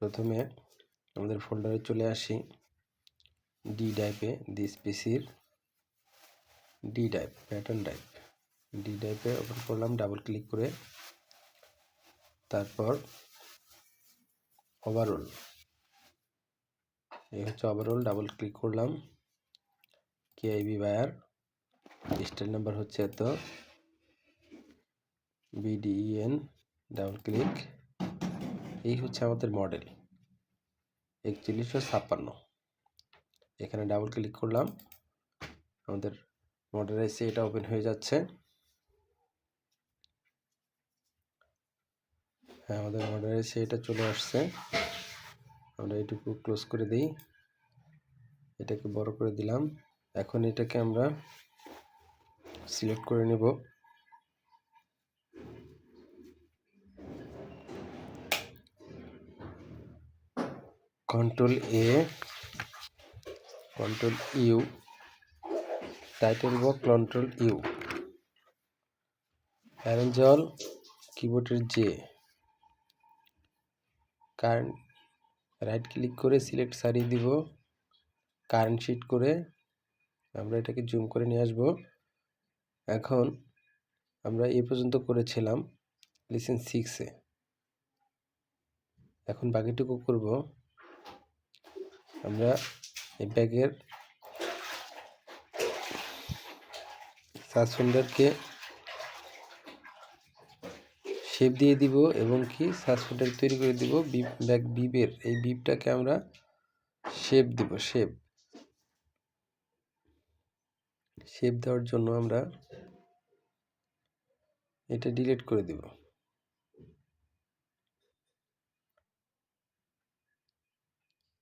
প্রথমে আমাদের ফোল্ডারে চলে আসি, ডি ড্রাইভে দিস পিসির D drive pattern drive, D ড্রাইভে ওপেন করলাম ডাবল ক্লিক করে। তারপর ওভারঅল, এই হচ্ছে ওভারঅল, ডাবল ক্লিক করলাম। কেআইবি বায়ার, স্টাইল নাম্বার হচ্ছে এত, বিডিইএন, ডাবল ক্লিক। এই হচ্ছে আমাদের মডেল 4156। এখানে ডাবল ক্লিক করলাম, আমাদের মডেল এসে এটা ওপেন হয়ে যাচ্ছে। হ্যাঁ, আমাদের মডেল এসে এটা চলে আসছে। আমরা এটুকু ক্লোজ করে দিই, এটাকে বড় করে দিলাম। এখন এটাকে আমরা সিলেক্ট করে নেব। Control A, control U, title box control U, arrange all কিবোর্ডের জে, কারেন্ট রাইট ক্লিক করে সিলেক্ট সারি দিব, কারেন্ট শিট করে আমরা এটাকে জুম করে নিয়ে আসব। এখন আমরা এই পর্যন্ত করেছিলাম লিসেন 6-এ, এখন বাকিটুকু করব আমরা এই ব্যাগের সাসপেন্ডারকে শেপ দিয়ে দিব এবং কি সাসপেন্ডার তৈরি করে দিব। ব্যাগ বিপের এই বিপটাকে আমরা শেপ দিব। শেপ দেওয়ার জন্য আমরা এটা ডিলিট করে দিব।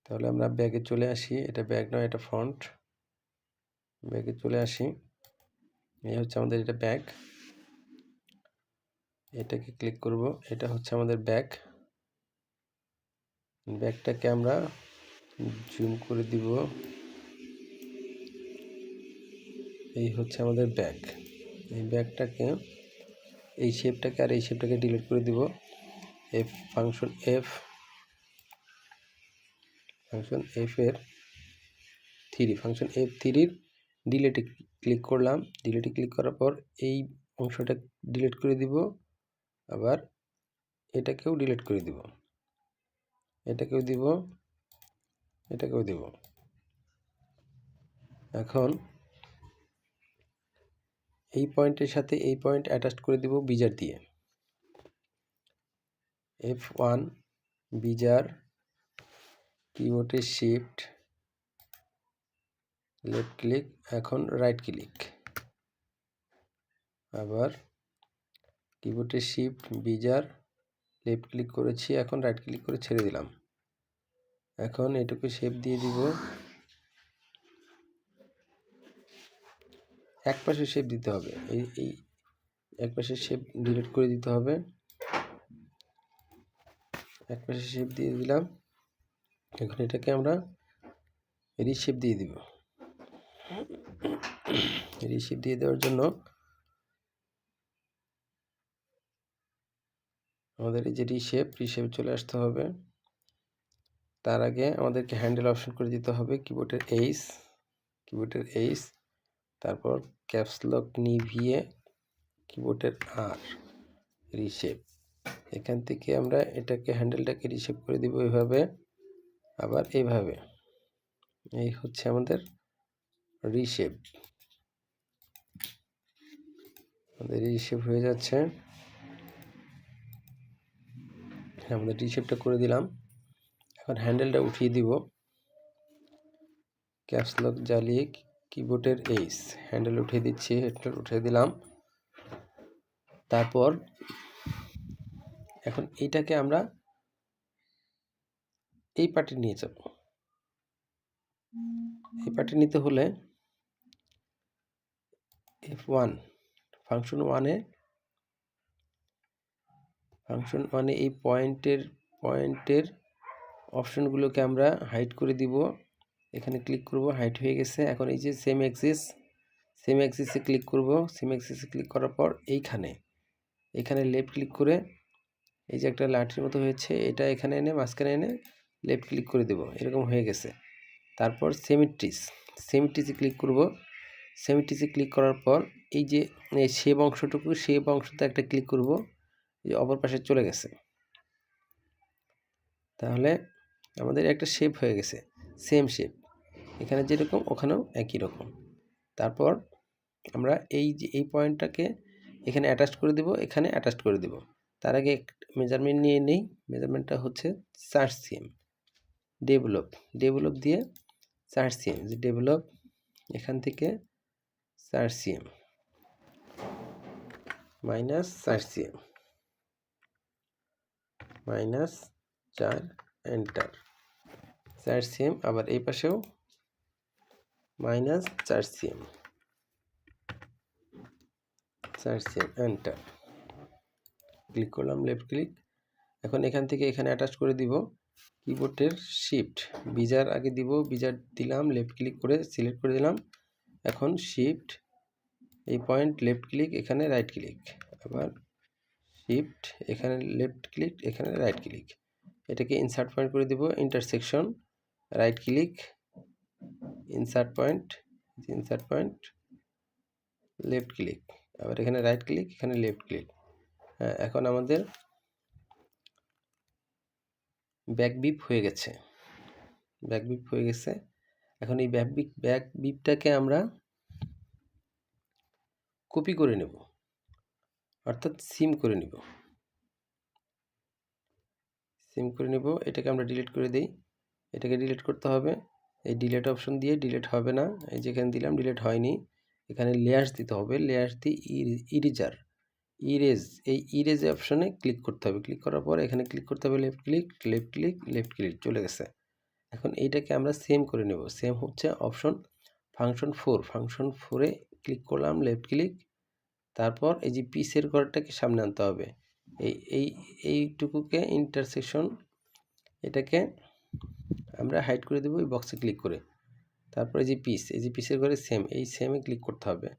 তাহলে আমরা ব্যাগে চলে আসি, এটা ব্যাগ নয়, এটা ফন্ট। ব্যাগে চলে আসি, এই হচ্ছে আমাদের এটা ব্যাগ, এটাকে ক্লিক করব। এটা হচ্ছে আমাদের ব্যাগ, ব্যাগটাকে আমরা জুম করে দিব। এই হচ্ছে আমাদের ব্যাগ, এই ব্যাগটাকে এই শেপটাকে আর এই শেপটাকে ডিলিট করে দিব। ফাংশন এফ এর 3, ফাংশন F3 ডিলিটে ক্লিক করলাম। ডিলিটে ক্লিক করার পর এই অংশটা ডিলিট করে দিব, আবার এটাকেও ডিলিট করে দিব, এটাকেও দিব, এটাকেও দিব। এখন এই পয়েন্টের সাথে এই পয়েন্ট অ্যাটাচ করে দিব বিজার দিয়ে। F1 বিজার, কিবোর্ডের শিফট, লেফট ক্লিক, এখন রাইট ক্লিক, আবার কিবোর্ডের শিফট বিজার, লেফট ক্লিক করেছি, এখন রাইট ক্লিক করে ছেড়ে দিলাম। এখন এটুকু শেপ দিয়ে দিব, এক পাশে শেপ দিতে হবে, এই এক পাশে শেপ ডিলিট করে দিতে হবে। এক পাশে শেপ দিয়ে দিলাম, এখন এটাকে আমরা রিশেপ দিয়ে দিব। রিশেপ দিয়ে দেওয়ার জন্য আমাদের এই যে রিশেপ চলে আসতে হবে। তার আগে আমাদেরকে হ্যান্ডেল অপশন করে দিতে হবে, কিবোর্ডের এইচ, তারপর ক্যাপস লক নিভিয়ে কিবোর্ডের আর, রিশেপ। এখান থেকে আমরা এটাকে হ্যান্ডেলটাকে রিশেপ করে দিব এইভাবে, আবার এইভাবে। এই হচ্ছে আমাদের রিশেপ, আমাদের রিশেপ হয়ে যাচ্ছে। আমাদের রিশেপটা করে দিলাম, এখন হ্যান্ডেলটা উঠিয়ে দিব, ক্যাপস লক জ্বালিয়ে কিবোর্ডের এইচ, হ্যান্ডেল উঠিয়ে দিচ্ছি, হ্যান্ডেল উঠিয়ে দিলাম। তারপর এখন এইটাকে আমরা এই পার্টে নিয়ে যাব। এই পার্টে নিতে হলে F1 ফাংশন ওয়ানে এই পয়েন্টের অপশনগুলোকে আমরা হাইড করে দিব। এখানে ক্লিক করব, হাইড হয়ে গেছে। এখন এই যে সেম অ্যাক্সিসে ক্লিক করব। সেম অ্যাক্সিসে ক্লিক করার পর এখানে লেফট ক্লিক করে এই যে একটা লাঠির মতো হয়েছে, এটা এখানে এনে মাঝখানে এনে লেফট ক্লিক করে দেব, এরকম হয়ে গেছে। তারপর সেমিট্রিসে ক্লিক করব। সেমিট্রিসে ক্লিক করার পর এই যে শেপ অংশটুকু, শেপ অংশতে একটা ক্লিক করব, যে অপর পাশে চলে গেছে। তাহলে আমাদের একটা শেপ হয়ে গেছে, সেম শেপ, এখানে যেরকম ওখানেও একই রকম। তারপর আমরা এই যে এই পয়েন্টটাকে এখানে অ্যাটাচ করে দেব, এখানে অ্যাটাচ করে দেব। তার আগে মেজারমেন্ট নিয়ে নেই। মেজারমেন্টটা হচ্ছে 4 cm। ডেভেলপ দিয়ে 4 cm, যে ডেভেলপ এখান থেকে 4 cm minus 4 cm minus 4, enter. 4 cm, আবার এই পাশেও minus 4 cm, 4 cm, enter. Click করলাম, লেফট ক্লিক। এখন এখান থেকে এখানে অ্যাটাচ করে দিব কিবোর্ডের শিফট, বিজার আগে দিব, বিজার দিলাম, লেফট ক্লিক করে সিলেক্ট করে দিলাম। এখন শিফট, এই পয়েন্ট, লেফট ক্লিক, এখানে রাইট ক্লিক, আবার শিফট, এখানে লেফট ক্লিক, এখানে রাইট ক্লিক। এটাকে ইনসার্ট পয়েন্ট করে দিব, intersection, right click, insert point, left click, আবার এখানে রাইট ক্লিক, এখানে লেফট ক্লিক। হ্যাঁ, এখন আমাদের ব্যাক বিপ হয়ে গেছে, এখন এই ব্যাক বিপটাকে আমরা কপি করে নেব, অর্থাৎ সিম করে নেব। এটাকে আমরা ডিলিট করে দেই। এটাকে ডিলিট করতে হবে, এই ডিলিট অপশন দিয়ে। ডিলিট হবে না, এই যেখানে দিলাম ডিলিট হয়নি, এখানে লেয়ার্স দিতে হবে। লেয়ার্স দিয়ে ইরেজ অপশনে ক্লিক করতে হবে। ক্লিক করার পর এখানে ক্লিক করতে হবে, লেফট ক্লিক, চলে গেছে। এখন এইটাকে আমরা সেম করে নেব। সেম হচ্ছে অপশন ফাংশন 4 এ ক্লিক করলাম, লেফট ক্লিক। তারপর এই যে পিসের ঘরটাকে সামনে আনতে হবে, এইটুকুকে ইন্টারসেকশন, এটাকে আমরা হাইড করে দেবো এই বক্সে ক্লিক করে। তারপর এই যে পিসের ঘরে সেমে ক্লিক করতে হবে।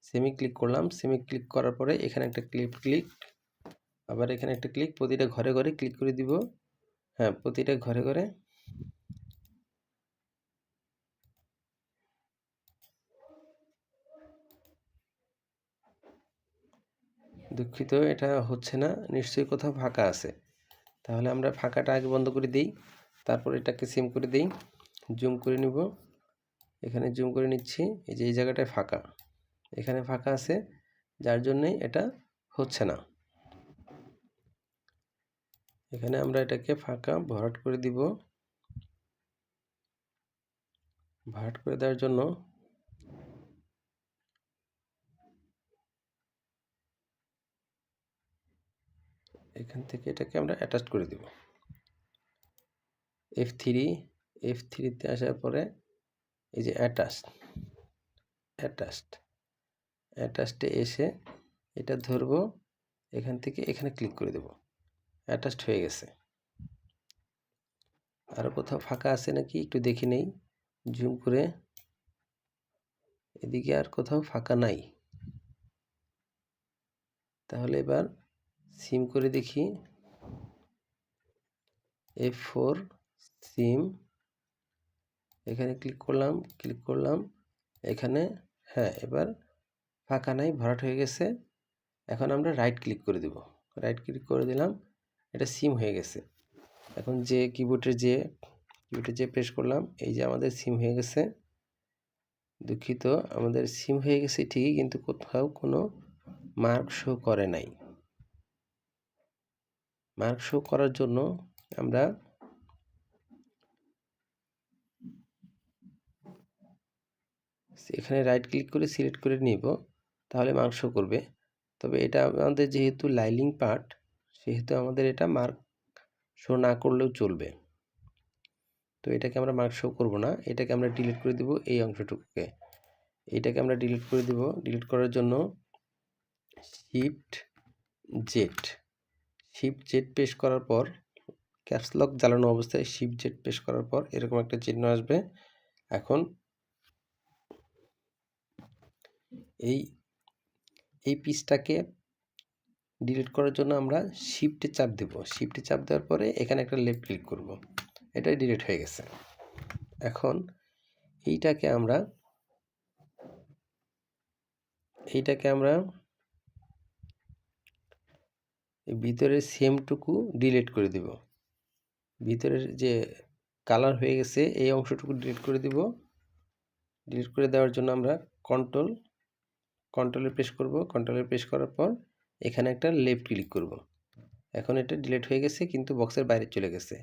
সেমে ক্লিক করলাম, সেমে ক্লিক করার পরে এখানে একটা ক্লিক, আবার এখানে একটা ক্লিক, প্রতিটা ঘরে ক্লিক করে দিব। হ্যাঁ, প্রতিটা ঘরে দুঃখিত, এটা হচ্ছে না, নিশ্চয়ই কোথাও ফাঁকা আছে। তাহলে আমরা ফাঁকাটা আগে বন্ধ করে দিই, তারপর এটাকে সেম করে দিই। জুম করে নিব, এখানে জুম করে নিচ্ছি। এই যে এই জায়গাটায় ফাঁকা, এখানে ফাঁকা আছে, যার জন্যই এটা হচ্ছে না। এখানে আমরা এটাকে ফাঁকা ভরাট করে দিব। ভরাট করে দেওয়ার জন্য এখান থেকে এটাকে আমরা অ্যাটাচ করে দিব। F3 আসার পরে এই যে অ্যাটাচডে এসে এটা ধরবো, এখান থেকে এখানে ক্লিক করে দেব। অ্যাটাচড হয়ে গেছে। আরও কোথাও ফাঁকা আছে নাকি একটু দেখে নেই, জুম করে। এদিকে আর কোথাও ফাঁকা নাই। তাহলে এবার সিম করে দেখি। F4 সিম, এখানে ক্লিক করলাম, এখানে, হ্যাঁ, এবার ফাঁকা নাই, ভরাট হয়ে গেছে। এখন আমরা রাইট ক্লিক করে দেব। রাইট ক্লিক করে দিলাম, এটা সিম হয়ে গেছে। এখন যে কিবোর্ডে যে প্রেস করলাম, এই যে আমাদের সিম হয়ে গেছে। দুঃখিত, আমাদের সিম হয়ে গেছে ঠিকই, কিন্তু কোথাও কোনো মার্ক শো করে নাই। মার্ক শো করার জন্য আমরা এখানে রাইট ক্লিক করে সিলেক্ট করে নিব, তাহলে মার্ক শো করবে। তবে এটা আমাদের যেহেতু লাইলিং পার্ট, সেহেতু আমাদের এটা মার্ক শো না করলেও চলবে। তো এটাকে আমরা মার্ক শো করব না, এটাকে আমরা ডিলিট করে দিব। এই অংশটুকুকে এটাকে আমরা ডিলিট করে দিব। ডিলিট করার জন্য শিফট জেড প্রেস করার পর, ক্যাপস লক জ্বালানো অবস্থায় শিফট জেড প্রেস করার পর এরকম একটা চিহ্ন আসবে। এখন এই পিসটাকে ডিলিট করার জন্য আমরা শিফটে চাপ দেব। শিফটে চাপ দেওয়ার পরে এখানে একটা লেফট ক্লিক করব। এটাই ডিলিট হয়ে গেছে। এখন এইটাকে আমরা ভিতরের সেমটুকু ডিলিট করে দেব। ভিতরের যে কালার হয়ে গেছে এই অংশটুকু ডিলিট করে দিব। ডিলিট করে দেওয়ার জন্য আমরা কন্ট্রোলে প্রেস করব। কন্ট্রোলে প্রেস করার পর এখানে একটা লেফট ক্লিক করব। এখন এটা ডিলিট হয়ে গেছে কিন্তু বক্সের বাইরে চলে গেছে।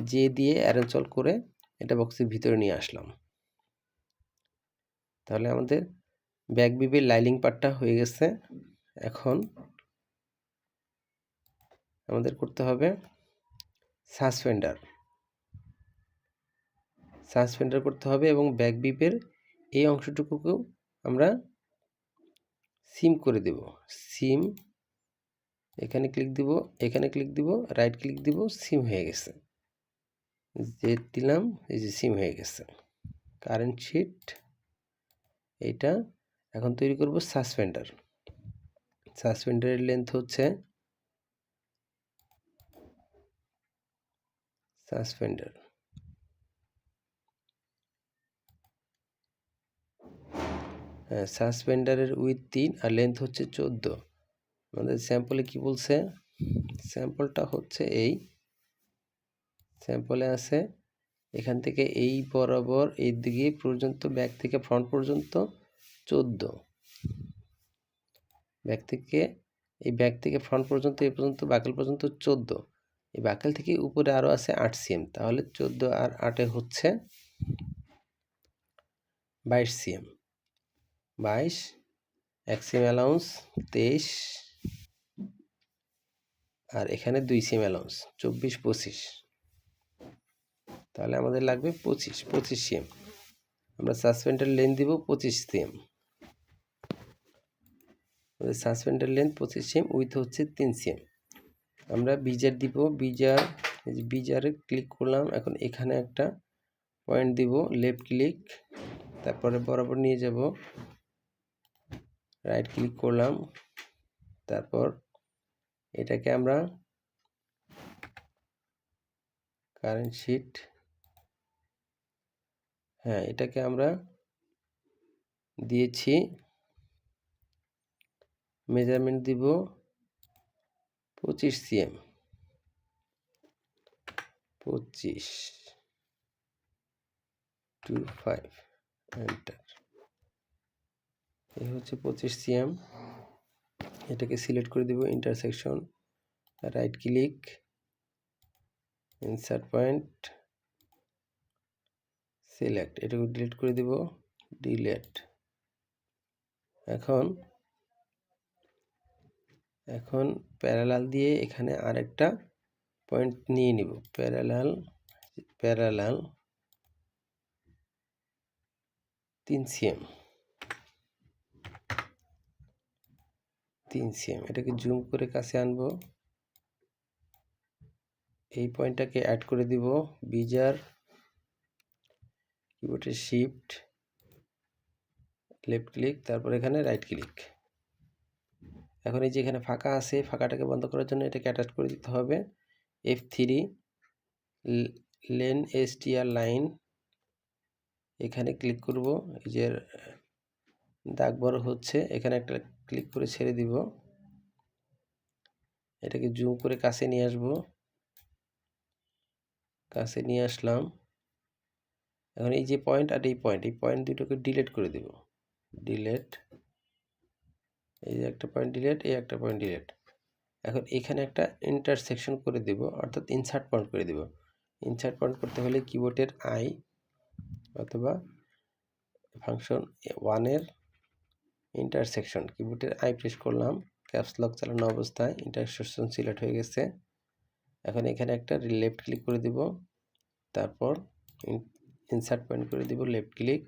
যে দিয়ে অ্যারেঞ্জ অল করে এটা বক্সের ভিতরে নিয়ে আসলাম। তাহলে আমাদের ব্যাক বিবের লাইলিং পার্টটা হয়ে গেছে। এখন আমাদের করতে হবে সাসপেন্ডার করতে হবে এবং ব্যাক বিপের এই অংশটুকুকেও আমরা সিম করে দেব। সিম এখানে ক্লিক দিব, এখানে ক্লিক দিব, রাইট ক্লিক দিব, সিম হয়ে গেছে। যে দিলাম এই যে সিম হয়ে গেছে। কারেন্ট শিট এটা এখন তৈরি করব সাসপেন্ডার। সাসপেন্ডারের লেন্থ হচ্ছে সাসপেন্ডারের উইথ 3 আর লেন্থ হচ্ছে 14। আমাদের স্যাম্পলে কি বলছে? স্যাম্পলটা হচ্ছে এই স্যাম্পলে আছে এখান থেকে এই বরাবর এই দিকে পর্যন্ত ব্যাক থেকে ফ্রন্ট পর্যন্ত 14। ব্যাক থেকে ফ্রন্ট পর্যন্ত এই পর্যন্ত বাকেল পর্যন্ত 14। এই বাকেল থেকে উপরে আরও আছে 8 সিএম। তাহলে 14 আর 8 হচ্ছে 22 সিএম। 22 1 সিএম অ্যালাউন্স 23 আর এখানে 2 সিএম অ্যালাউন্স 24 25। তাহলে আমাদের লাগবে 25 সিএম। আমরা সাসপেন্ডার লেন্থ দিব 25 সিএম। আমাদের সাসপেন্ডার লেন্থ 25 সিএম, উইথ হচ্ছে 3 সিএম। আমরা বিজার দিব। বিজারে ক্লিক করলাম। এখন এখানে একটা পয়েন্ট দিব, লেফট ক্লিক, তারপরে বরাবর নিয়ে যাব, রাইট ক্লিক করলাম, তারপর এটাকে আমরা কারেন্ট শিট, এটাকে আমরা দিয়েছি মেজারমেন্ট দিব 25 সিএম। 25 এন্টার। এই হচ্ছে 25 সিএম। এটাকে সিলেক্ট করে দিব, intersection, right click, insert point, select, এটাকে ডিলিট করে দিব, ডিলিট। এখন প্যারালাল দিয়ে এখানে আরেকটা পয়েন্ট নিয়ে নিব, প্যারালাল 3 সিএম। এটাকে জুম করে কাছে আনবো। এই পয়েন্টটাকে অ্যাড করে দিব, বিজার, কিবোর্ডের শিফট, লেফট ক্লিক, তারপর এখানে রাইট ক্লিক। এখন এই যে এখানে ফাঁকা আছে, ফাঁকাটাকে বন্ধ করার জন্য এটাকে অ্যাটাচ করে দিতে হবে। F3 লেন এসটিআর লাইন, এখানে ক্লিক করব। এই যে দাগ বড় হচ্ছে, এখানে একটা ক্লিক করে ছেড়ে দিব। এটাকে জুম করে কাছে নিয়ে আসবো, কাছে নিয়ে আসলাম। এখন এই যে পয়েন্ট আর এই পয়েন্ট দুটোকে ডিলিট করে দেব, ডিলিট। এই যে একটা পয়েন্ট ডিলিট, এই একটা পয়েন্ট ডিলিট। এখন এখানে একটা ইন্টারসেকশন করে দেব, অর্থাৎ ইনসার্ট পয়েন্ট করে দেব। ইনসার্ট পয়েন্ট করতে হলে কিবোর্ডের আই অথবা ফাংশন 1 এর ইন্টারসেকশন, কিবোর্ডের আই প্রেস করলাম, ক্যাপস লক চালানো অবস্থায় ইন্টারসেকশন সিলেক্ট হয়ে গেছে। এখন এখানে একটা লেফট ক্লিক করে দিব, তারপর ইনসার্ট পয়েন্ট করে দিব, লেফট ক্লিক,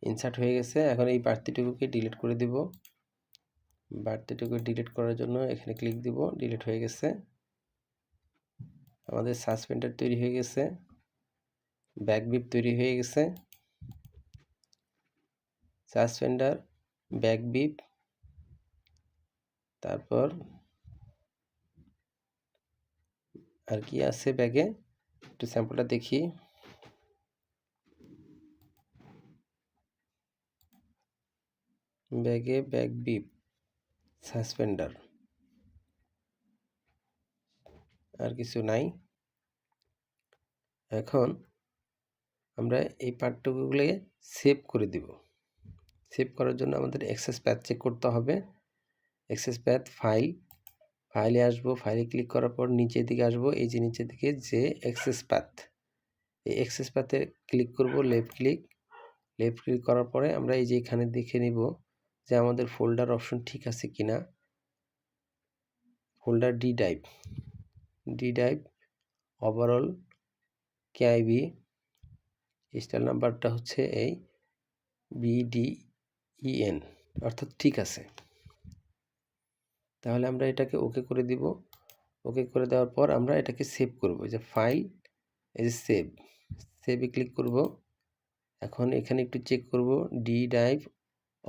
ইনসার্ট হয়ে গেছে। এখন এই বাড়তিটুকুকে ডিলিট করে দিব। বাড়তিটুকু ডিলিট করার জন্য এখানে ক্লিক দিব, ডিলিট হয়ে গেছে। আমাদের সাসপেন্ডার তৈরি হয়ে গেছে, ব্যাক বিপ তৈরি হয়ে গেছে। সাসপেন্ডার, ব্যাক বিপ, তারপর আর কি আছে ব্যাগে, একটু স্যাম্পলটা দেখি। ব্যাগে ব্যাক বিপ, সাসপেন্ডার, আর কিছু নাই। এখন আমরা এই পার্টটুকুগুলো সেভ করে দিব। সেভ করার জন্য আমাদের অ্যাক্সেস প্যাথ চেক করতে হবে। অ্যাক্সেস প্যাথ ফাইলে আসবো, ফাইলে ক্লিক করার পর নিচের দিকে আসবো, এই যে নিচের দিকে যে অ্যাক্সেস প্যাথ, এই অ্যাক্সেস প্যাথে ক্লিক করব, লেফট ক্লিক করার পরে আমরা এই যে এখানে দেখে নিব যে আমাদের ফোল্ডার অপশন ঠিক আছে কিনা। Folder D drive overall KIB, style নাম্বারটা হচ্ছে এই BDEN, অর্থাৎ ঠিক আছে। তাহলে আমরা এটাকে ওকে করে দিব। ওকে করে দেওয়ার পর আমরা এটাকে সেভ করব, যে ফাইল, এই যে সেভে ক্লিক করব। এখন এখানে একটু চেক করব, D drive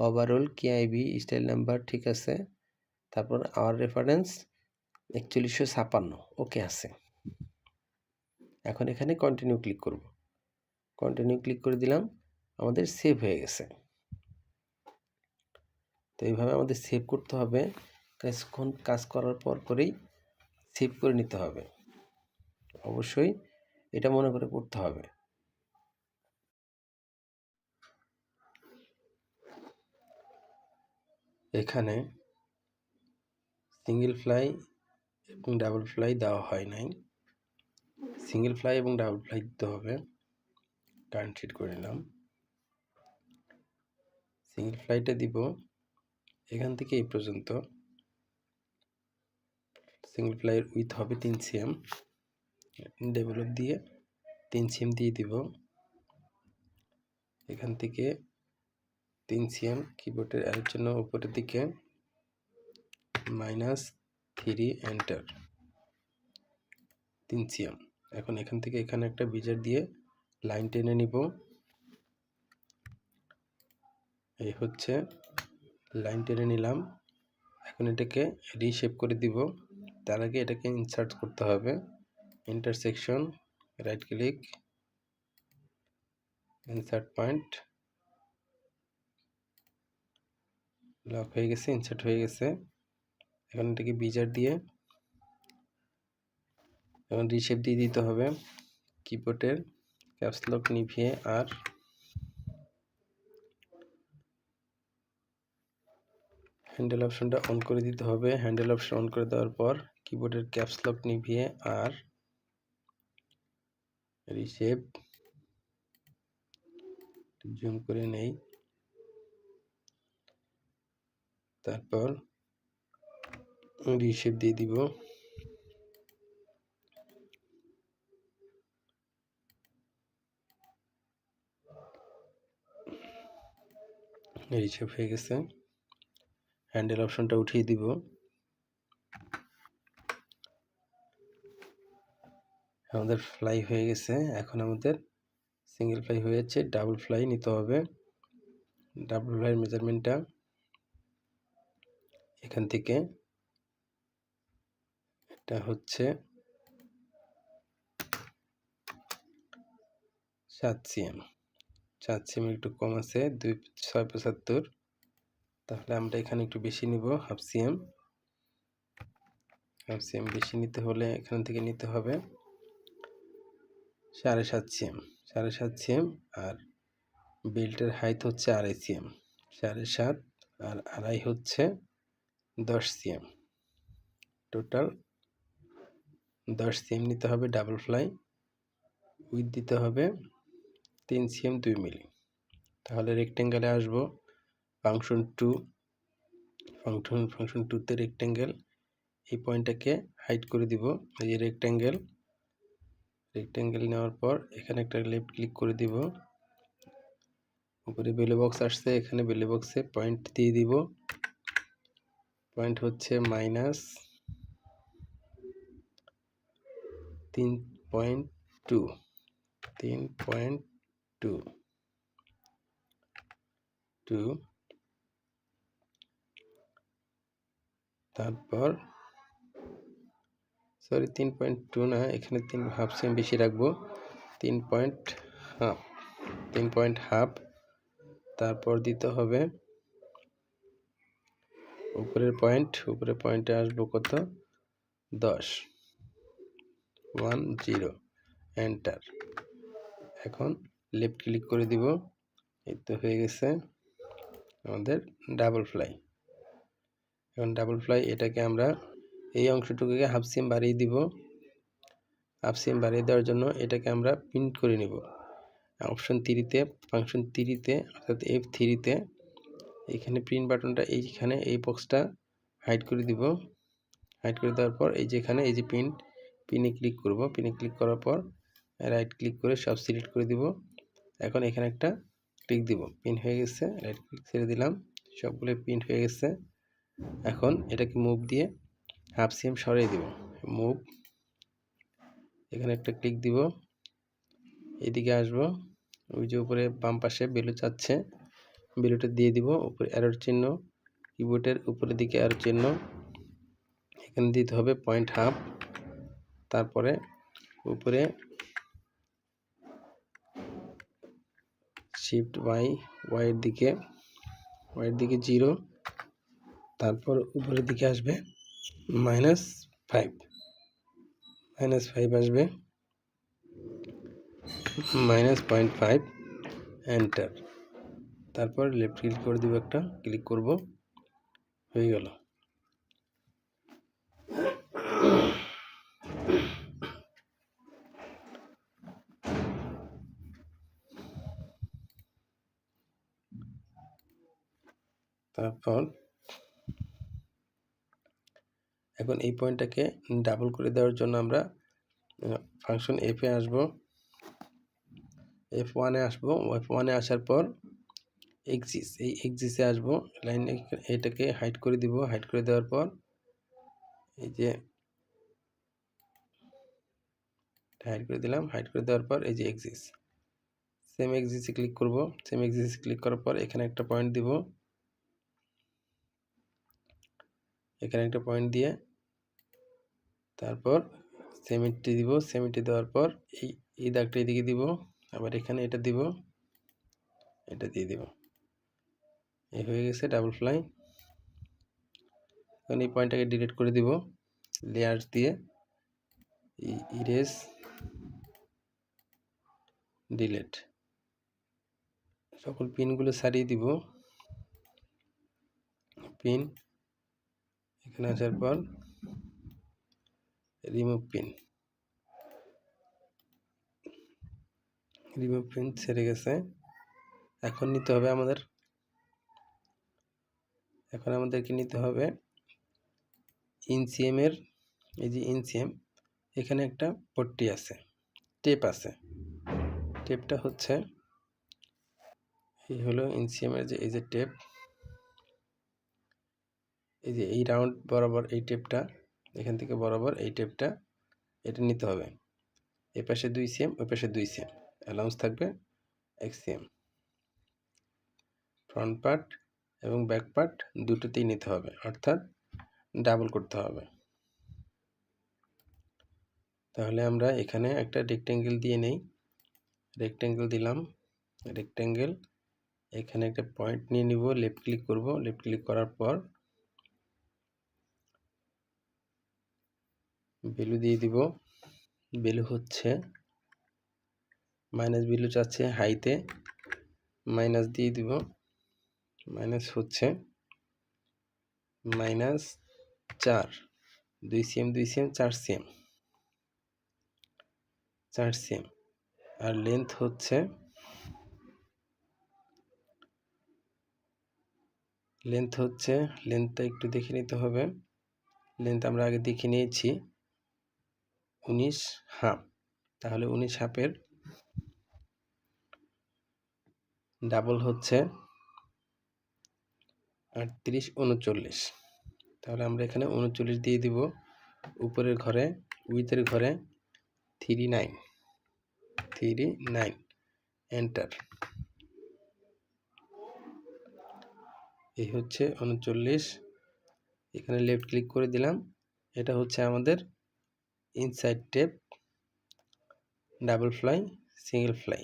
overall KIB style number ঠিক আছে, তারপর আওয়ার রেফারেন্স 4156, ওকে আছে। এখন এখানে কন্টিনিউ ক্লিক করব, কন্টিনিউ ক্লিক করে দিলাম, আমাদের সেভ হয়ে গেছে। তো এইভাবে আমাদের সেভ করতে হবে, কিছুক্ষণ কাজ করার পরেই সেভ করে নিতে হবে। অবশ্যই এটা মনে করে করতে হবে। এখানে সিঙ্গেল ফ্লাই এবং ডাবল ফ্লাই দেওয়া হয় নাই, সিঙ্গেল ফ্লাই এবং ডাবল ফ্লাই দিতে হবে। কারেন্ট সেট করে নিলাম, সিঙ্গেল ফ্লাইটা দিব এখান থেকে এই পর্যন্ত। সিঙ্গেল ফ্লাইয়ের উইথ হবে 3 cm, ডেভেলপ দিয়ে 3 cm দিয়ে দিব। এখান থেকে 3 cm, কিবোর্ডের এর জন্য উপরের দিকে -3 এন্টার, 3 cm। এখন এখান থেকে এখানে একটা বিজার দিয়ে লাইন টেনে নিব, এই হচ্ছে লাইন টেনে নিলাম। এখন এটাকে রিশেপ করে দিব, তার আগে এটাকে ইনসার্ট করতে হবে। Intersection, right click, insert point, lock হয়ে গেছে, ইনসার্ট হয়ে গেছে। এখন এটাকে বিজার দিয়ে এখন রিশেপ দিয়ে দিতে হবে। কিবোর্ডের ক্যাপস লক নিভিয়ে আর হ্যান্ডেল অপশনটা অন করে দিতে হবে। হ্যান্ডেল অপশন অন করে দেওয়ার পর কিবোর্ডের ক্যাপস লক নিভিয়ে আর রিশেপ, জুম করে নেই, তারপর রিশেপ দিয়ে দিব। রিশেপ হয়ে গেছে, হ্যান্ডেল অপশনটা উঠিয়ে দিব। আমাদের ফ্লাই হয়ে গেছে। এখন আমাদের সিঙ্গেল ফ্লাই হয়েছে, ডাবল ফ্লাই নিতে হবে। ডাবল ফ্লাইয়ের মেজারমেন্টটা এখান থেকে, এটা হচ্ছে 7 cm, 4 cm একটু কম আছে, 675। তাহলে আমরা এখানে একটু বেশি নিব, হাফ cm বেশি নিতে হলে এখান থেকে নিতে হবে 7.5 cm, 7.5 cm। আর বেল্টের হাইট হচ্ছে 2.5 cm, 7.5 আর 2.5 হচ্ছে 10 cm, টোটাল 10 cm নিতে হবে ডাবল ফ্লাই। উইথ দিতে হবে 3 cm 2 মিলি। তাহলে রেক্টেঙ্গেলে আসবো, ফাংশন 2তে রেক্টেঙ্গেল, এই পয়েন্টটাকে হাইড করে দিব। এই যে রেক্টেঙ্গেল নেওয়ার পর এখানে একটা লেফট ক্লিক করে দিব। উপরে বেলে বক্স আসছে, এখানে বেলে বক্সে পয়েন্ট দিয়ে দিব। পয়েন্ট হচ্ছে -3.2 তারপর সরি 3.2 না, এখানে 3.5 সেম বেশি রাখবো, 3.5 3.5। তারপর দিতে হবে উপরের পয়েন্টে আসবো কত, 10, 10, এন্টার। এখন লেফট ক্লিক করে দিব, এই তো হয়ে গেছে আমাদের ডাবল ফ্লাই। এখন ডাবল ফ্লাই এটাকে আমরা এই অংশটুকুকে হাফ সিম বাড়িয়ে দিব। হাফ সিম বাড়িয়ে দেওয়ার জন্য এটাকে আমরা প্রিন্ট করে নিব অপশন 3তে, ফাংশন 3তে অর্থাৎ F3তে। এখানে প্রিন্ট বাটনটা এইখানে এই বক্সটা হাইড করে দিব। হাইড করে দেওয়ার পর এই যে এখানে এই যে পিনে ক্লিক করব। পিনে ক্লিক করার পর রাইট ক্লিক করে সব সিলেক্ট করে দিব। এখন এখানে একটা ক্লিক দিব, পিন হয়ে গেছে। রাইট ক্লিক ছেড়ে দিলাম, সবগুলো প্রিন্ট হয়ে গেছে। এখন এটাকে মুভ দিয়ে হাফ সিম সরিয়ে দিব, মুভ। এখানে একটা ক্লিক দিব, এদিকে আসব, ওই যে উপরে বাম পাশে বেলু চাচ্ছে, বেলুটা দিয়ে দিব। উপরে অ্যারোর চিহ্ন, কিবোর্ডের উপরের দিকে অ্যারো চিহ্ন, এখানে দিতে হবে 0.5। তারপরে উপরে শিফট ওয়াইয়ের দিকে 0। তারপর উপরের দিকে আসবে -5 আসবে, -0.5, এন্টার। তারপর লেফট ক্লিক করে দিব, একটা ক্লিক করব, হয়ে গেল। তারপর এখন এই পয়েন্টটাকে ডাবল করে দেওয়ার জন্য আমরা ফাংশন এফে আসব, F1-এ আসব। F1-এ আসার পর এক্সিস, এই এক্সিসে আসব, লাইন এটাকে হাইড করে দিব। হাইড করে দেওয়ার পর এই যে হাইড করে দিলাম। হাইড করে দেওয়ার পর এই যে এক্সিস, সেম এক্সিসে ক্লিক করব। সেম এক্সিসে ক্লিক করার পর এখানে একটা পয়েন্ট দিব। এখানে একটা পয়েন্ট দিয়ে তারপর সেমিটি দিব। সেমিটি দেওয়ার পর এই দাগটা এদিকে দিব, আবার এখানে এটা দিব, এটা দিয়ে দিব। এই হয়ে গেছে ডাবল ফ্লাই। এখন এই পয়েন্টটাকে ডিলিট করে দিব, লেয়ার্স দিয়ে ইরেজ ডিলিট, সকল পিনগুলো সারিয়ে দিব। পিন এখানে আসার পর রিমুভ পিন ছেড়ে গেছে। এখন আমাদেরকে নিতে হবে ইনসিএম এর, এই যে ইনসিএম, এখানে একটা পট্টি আছে, টেপ আছে। টেপটা হচ্ছে এই হলো ইনসিএম এর যে এই যে টেপ, এই যে এই রাউন্ড বরাবর এই টেপটা, এখান থেকে বরাবর এই টেপটা, এটা নিতে হবে। এই পাশে 2 সিএম, ওই পাশে 2 সিএম, অ্যালাউন্স থাকবে 1 সিএম। ফ্রন্ট পার্ট এবং ব্যাক পার্ট দুটোতেই নিতে হবে, অর্থাৎ ডাবল করতে হবে। তাহলে আমরা এখানে একটা রেক্ট্যাঙ্গেল দিয়ে নেই, রেক্ট্যাঙ্গেল দিলাম, রেক্ট্যাঙ্গেল। এখানে একটা পয়েন্ট নিয়ে নিব, লেফট ক্লিক করব। লেফট ক্লিক করার পর ভ্যালু দিয়ে দিব। ভ্যালু হচ্ছে মাইনাস, ভ্যালু চাচ্ছে হাইতে, মাইনাস দিয়ে দিব। মাইনাস হচ্ছে -4, 2 সিএম 2 সিএম 4 সিএম 4 সিএম। আর লেন্থ হচ্ছে, লেন্থটা একটু দেখে নিতে হবে। লেন্থ আমরা আগে দেখে নিয়েছি 19.5, তাহলে 19.5-এর ডাবল হচ্ছে 38, 39। তাহলে আমরা এখানে 39 দিয়ে দিব। উপরের ঘরে, উইথের ঘরে 39, এন্টার। এই হচ্ছে 39। এখানে লেফট ক্লিক করে দিলাম। এটা হচ্ছে আমাদের inside tape, double fly, single fly.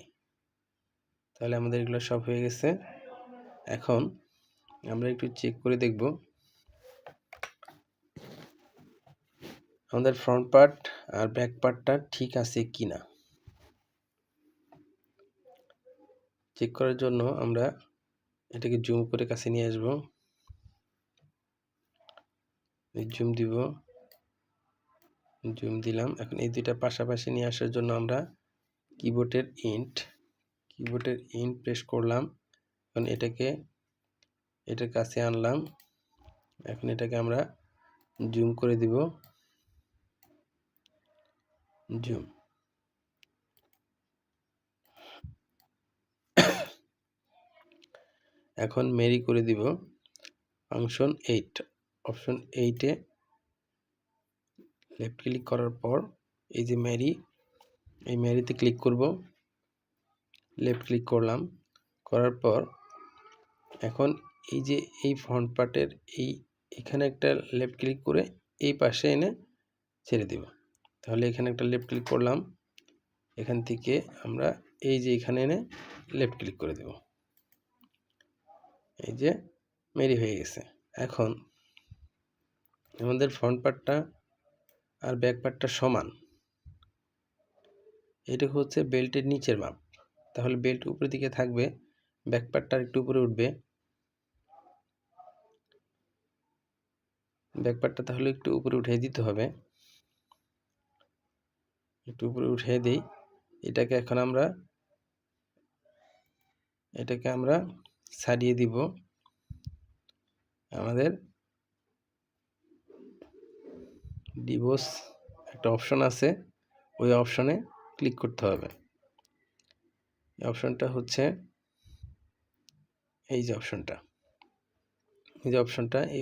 তাহলে আমাদের এগুলো সব হয়ে গেছে। এখন আমরা একটু চেক করে দেখব আমাদের ফ্রন্ট পার্ট আর ব্যাক পার্টটা ঠিক আছে কিনা। চেক করার জন্য আমরা এটাকে জুম করে কাছে নিয়ে আসব, জুম দিব, জুম দিলাম। এখন এই দুইটা পাশাপাশি নিয়ে আসার জন্য আমরা কিবোর্ডের ইন্ট প্রেস করলাম। এখন এটার কাছে আনলাম। এখন এটাকে আমরা জুম করে দিব, জুম। এখন মেরি করে দিব ফাংশন 8। অপশন 8-এ লেফট ক্লিক করার পর এই যে মেরি, এই মেরিতে ক্লিক করব। লেফট ক্লিক করলাম, করার পর এখন এই যে এই ফ্রন্ট পার্টের এখানে একটা লেফট ক্লিক করে এই পাশে এনে ছেড়ে দেব। তাহলে এখানে একটা লেফট ক্লিক করলাম, এখান থেকে আমরা এই যে এখানে এনে লেফট ক্লিক করে দেব। এই যে মেরি হয়ে গেছে। এখন আমাদের ফ্রন্ট পার্টটা আর ব্যাক পার্টটা সমান। এটা হচ্ছে বেল্টের নিচের মাপ। তাহলে বেল্ট উপরের দিকে থাকবে, ব্যাক পার্টটা একটু উপরে উঠবে। ব্যাক পার্টটা তাহলে একটু উপরে উঠিয়ে দিতে হবে। একটু উপরে উঠিয়ে দিই। এটাকে আমরা ছাড়িয়ে দিব। আমাদের ডিবোস একটা অপশন আছে, ওই অপশনে ক্লিক করতে হবে। এই অপশনটা হচ্ছে এই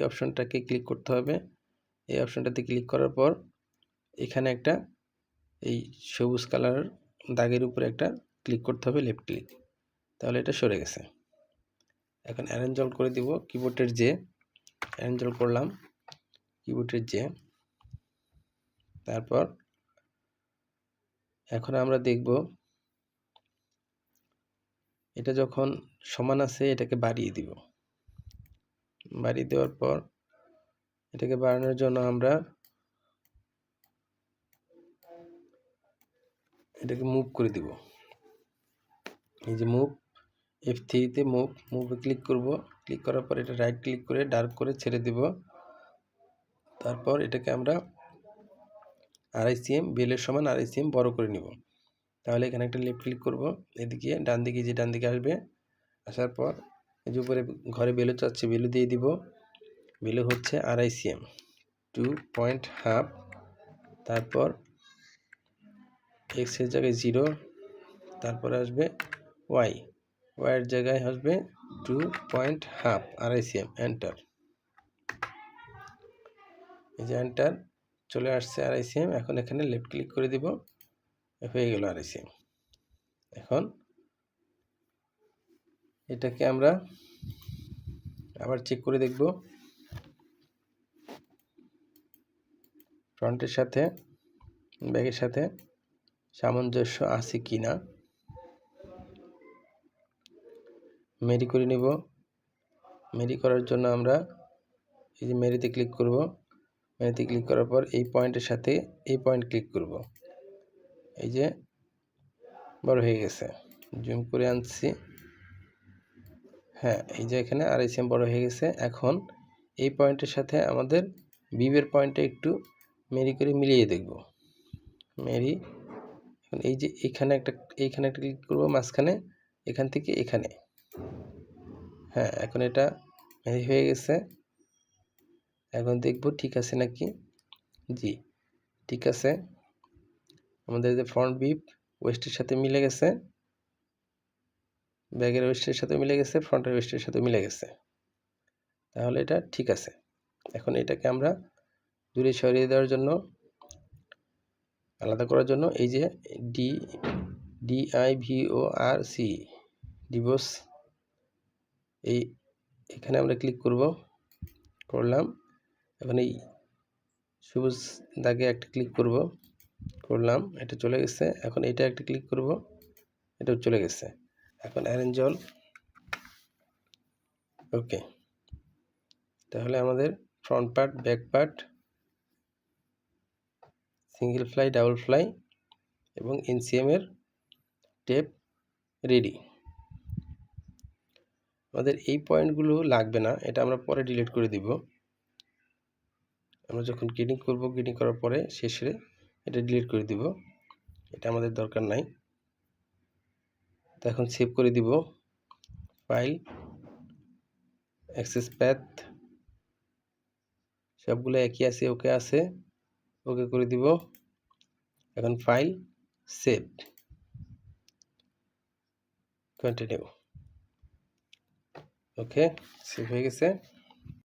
অপশনটাকে ক্লিক করতে হবে। এই অপশনটাতে ক্লিক করার পর এখানে একটা এই সবুজ কালার দাগের উপরে একটা ক্লিক করতে হবে, লেফট ক্লিক। তাহলে এটা সরে গেছে। এখন অ্যারেঞ্জ অল করে দিব, কিবোর্ডের যে অ্যারেঞ্জ অল করলাম, কিবোর্ডের যে। তারপর এখন আমরা দেখব এটা যখন সমান আছে এটাকে বাড়িয়ে দিব। বাড়িয়ে দেওয়ার পর এটাকে বাড়ানোর জন্য আমরা এটাকে মুভ করে দিব। এই যে মুভ, F3-তে মুভে ক্লিক করব। ক্লিক করার পর এটা রাইট ক্লিক করে ডার্ক করে ছেড়ে দিব। তারপর এটাকে আমরা 2.5 cm, বেলের সমান 2.5 cm বড় করে নিব। তাহলে এখানে একটা লেফট ক্লিক করব, এদিকে ডান দিকে আসবে। আসার পর এই যে উপরে ঘরে বেলু চাচ্ছে, বেলু দিয়ে দিব। বেলু হচ্ছে 2.5 cm, 2.5। তারপর x এর জায়গায় 0, তারপরে আসবে y এর জায়গায় আসবে 2.5, 2.5 cm। এন্টার। এই যে এন্টার চলে আসছে 2.5 cm। এখন এখানে লেফট ক্লিক করে দিব, হয়ে গেল 2.5 cm। এখন এটাকে আমরা আবার চেক করে দেখব ফ্রন্টের সাথে ব্যাকের সাথে সামঞ্জস্য আছে কিনা। মেরি করে নিব। মেরি করার জন্য আমরা এই যে মেরিতে ক্লিক করব। মেরিতে ক্লিক করার পর এই পয়েন্টের সাথে এই পয়েন্ট ক্লিক করব। এই যে বড় হয়ে গেছে, জুম করে আনছি। হ্যাঁ, এই যে এখানে 2.5 cm বড় হয়ে গেছে। এখন এই পয়েন্টের সাথে আমাদের বিবের পয়েন্টে একটু মেরি করে মিলিয়ে দেখব। মেরি, এখন এই যে এইখানে একটা ক্লিক করব মাঝখানে, এখান থেকে এখানে। হ্যাঁ, এখন এটা মেরি হয়ে গেছে। এখন দেখব ঠিক আছে নাকি। জি, ঠিক আছে। আমাদের যে ফ্রন্ট বিপ ওয়েস্টের সাথে মিলে গেছে, ব্যাগের ওয়েস্টের সাথে মিলে গেছে, ফ্রন্টের ওয়েস্টের সাথে মিলে গেছে। তাহলে এটা ঠিক আছে। এখন এটাকে আমরা দূরে সরিয়ে দেওয়ার জন্য, আলাদা করার জন্য এই যে DIVORC, ডিভোর্স, এখানে আমরা ক্লিক করলাম। এখন এই সবুজ দাগে একটা ক্লিক করলাম, এটা চলে গেছে। এখন এটা একটা ক্লিক করব, এটাও চলে গেছে। এখন অ্যারেঞ্জ অল, ওকে। তাহলে আমাদের front part, back part, single fly, double fly এবং এনসিএম এর টেপ রেডি। আমাদের এই পয়েন্টগুলো লাগবে না, এটা আমরা পরে ডিলিট করে দিব। আমরা যখন গ্রেডিং করব, গ্রেডিং করার পরে শেষে এটা ডিলিট করে দিব, এটা আমাদের দরকার নাই। তো এখন সেভ করে দিব, ফাইল, অ্যাক্সেস প্যাথ সবগুলো একই আছে, ওকে আছে, ওকে করে দিব। এখন ফাইল, সেভ, কন্টিনিউ, ওকে, সেভ হয়ে গেছে।